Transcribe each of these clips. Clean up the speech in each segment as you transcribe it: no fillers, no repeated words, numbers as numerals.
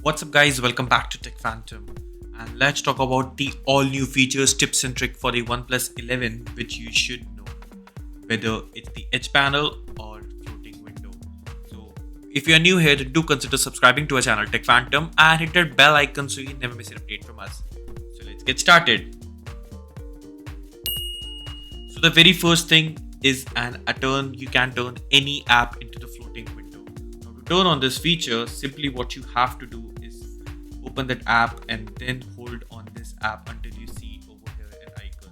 What's up guys, welcome back to Tech Phantom, and let's talk about the all new features, tips and trick for the OnePlus 11 which you should know, whether it's the edge panel or floating window. So if you are new here, do consider subscribing to our channel Tech Phantom and hit that bell icon so you never miss an update from us. So let's get started. So the very first thing is you can turn any app into the floating window. Now to turn on this feature, simply what you have to do is open that app and then hold on this app until you see over here an icon.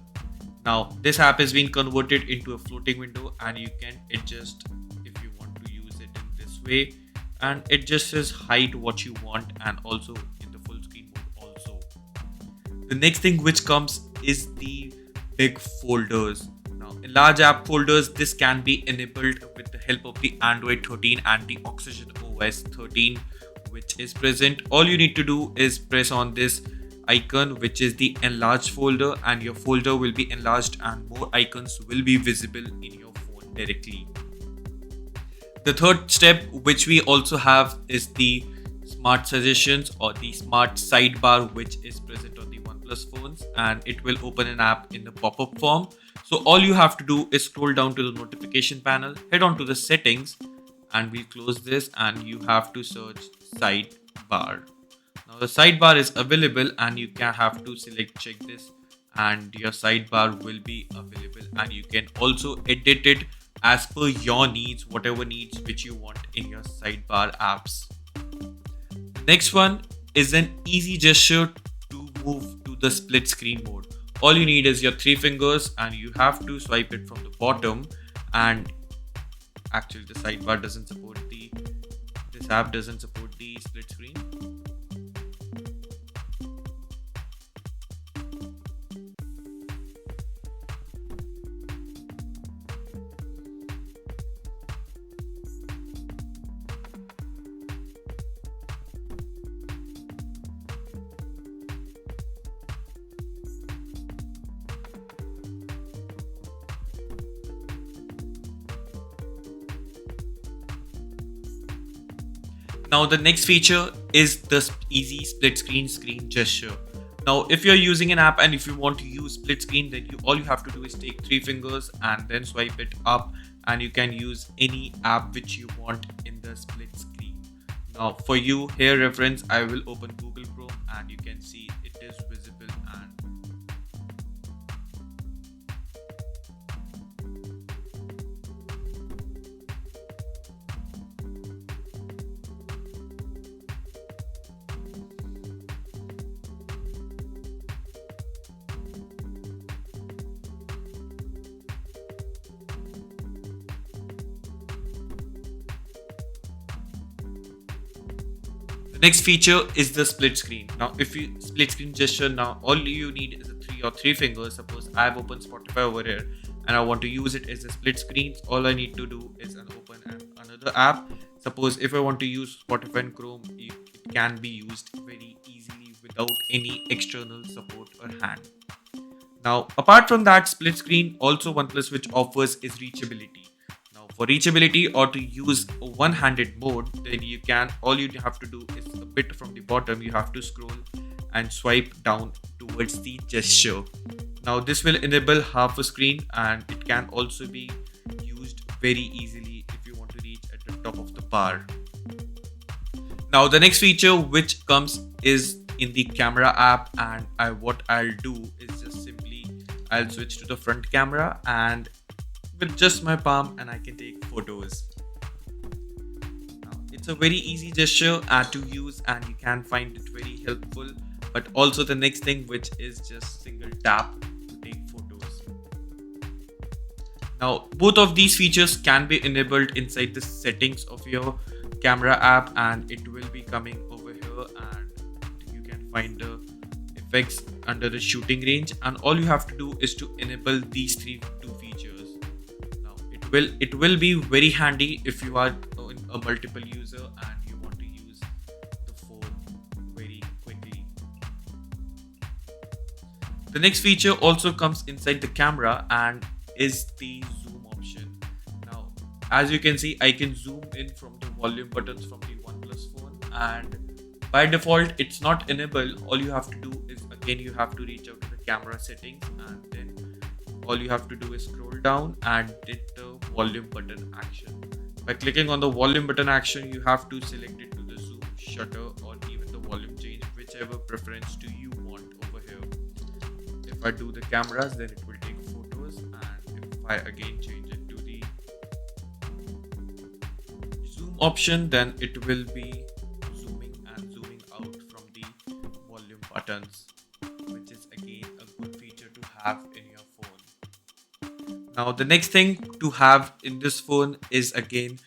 Now this app has been converted into a floating window and you can adjust if you want to use it in this way, and it just says hide what you want and also in the full screen mode also. The next thing which comes is the big folders. Now, in large app folders, this can be enabled with the help of the Android 13 and the Oxygen OS 13, which is present. All you need to do is press on this icon, which is the Enlarge folder, and your folder will be enlarged and more icons will be visible in your phone directly. The third step which we also have is the smart suggestions or the smart sidebar, which is present on the OnePlus phones, and it will open an app in the pop-up form. So all you have to do is scroll down to the notification panel, head on to the settings, and we'll close this, and you have to search sidebar. Now the sidebar is available and you can have to check this, and your sidebar will be available, and you can also edit it as per your needs, whatever needs which you want in your sidebar apps. Next one is an easy gesture to move to the split screen mode. All you need is your three fingers and you have to swipe it from the bottom, and actually the sidebar doesn't support this app doesn't support the split screen. Now the next feature is the easy split screen gesture. Now if you're using an app and if you want to use split screen, then all you have to do is take three fingers and then swipe it up, and you can use any app which you want in the split screen. Now for you here reference, I will open Google Chrome and you can see it is visible. And the next feature is the split screen. Now, if you split screen gesture, now all you need is three fingers. Suppose I have opened Spotify over here and I want to use it as a split screen. All I need to do is open another app. Suppose if I want to use Spotify and Chrome, it can be used very easily without any external support or hand. Now, apart from that split screen, also OnePlus which offers is reachability. Now, for reachability or to use a one-handed mode, then all you have to do is a bit from the bottom, you have to scroll and swipe down towards the gesture. Now, this will enable half a screen, and it can also be used very easily if you want to reach at the top of the bar. Now, the next feature which comes is in the camera app, and what I'll do is just simply I'll switch to the front camera, and with just my palm and I can take photos. Now, it's a very easy gesture to use and you can find it very helpful. But also the next thing, which is just single tap to take photos. Now both of these features can be enabled inside the settings of your camera app, and it will be coming over here, and you can find the effects under the shooting range, and all you have to do is to enable these two features. Now it will be very handy if you are a multiple user and you want to use the phone very quickly. The next feature also comes inside the camera and is the zoom option. Now, as you can see, I can zoom in from the volume buttons from the OnePlus phone, and By default, it's not enabled. All you have to do is, again, you have to reach out to the camera settings, and then all you have to do is scroll down and hit the volume button action. By clicking on the volume button action, you have to select it to the zoom, shutter, or even the volume change, whichever preference do you want over here. If I do the cameras, then it will take photos, and if I again change it to the zoom option, then it will be zooming and zooming out from the volume buttons, which is again a good feature to have in your phone. Now the next thing to have in this phone is again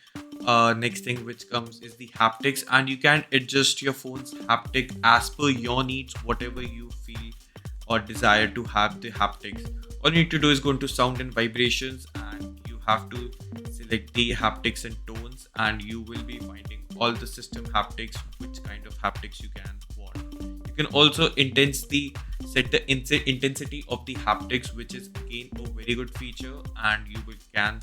next thing which comes is the haptics, and you can adjust your phone's haptic as per your needs, whatever you feel or desire to have the haptics. All you need to do is go into sound and vibrations, and you have to select the haptics and tones, and you will be finding all the system haptics, which kind of haptics you can want. You can also set the intensity of the haptics, which is again a very good feature, and you can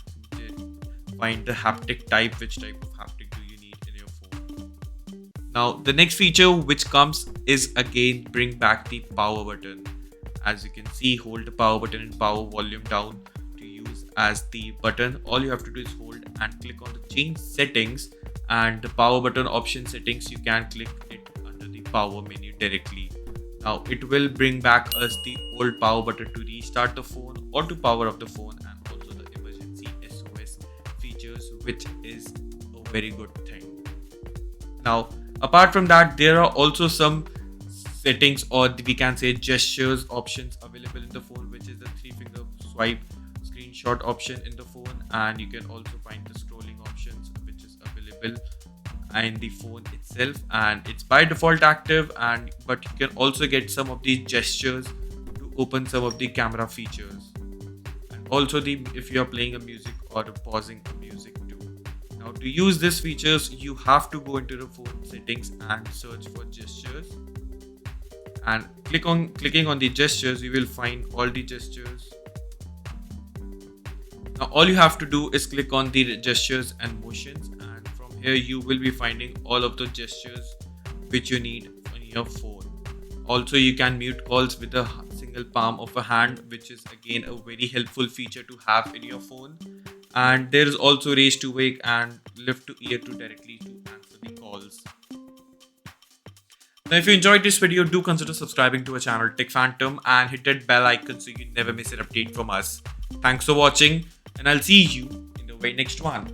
find the haptic type, which type of haptic do you need in your phone. Now the next feature which comes is again bring back the power button. As you can see, hold the power button and power volume down to use as the button. All you have to do is hold and click on the change settings, and the power button option settings, you can click it under the power menu directly. Now it will bring back us the old power button to restart the phone or to power up the phone, and also the emergency SOS features, which is a very good thing. Now apart from that, there are also some settings, or we can say gestures options available in the phone, which is the 3-finger swipe screenshot option in the phone, and you can also find the scrolling options, which is available in the phone itself, and it's by default active, but you can also get some of these gestures to open some of the camera features, and also if you are playing a music or pausing a music too. Now to use these features, you have to go into the phone settings and search for gestures, and clicking on the gestures, you will find all the gestures. Now all you have to do is click on the gestures and motions, and from here you will be finding all of the gestures which you need on your phone. Also, you can mute calls with a single palm of a hand, which is again a very helpful feature to have in your phone. And there is also raise to wake and lift to ear to directly to answer the calls. Now if you enjoyed this video, do consider subscribing to our channel Tech Phantom and hit that bell icon so you never miss an update from us. Thanks for watching, and I'll see you in the very next one.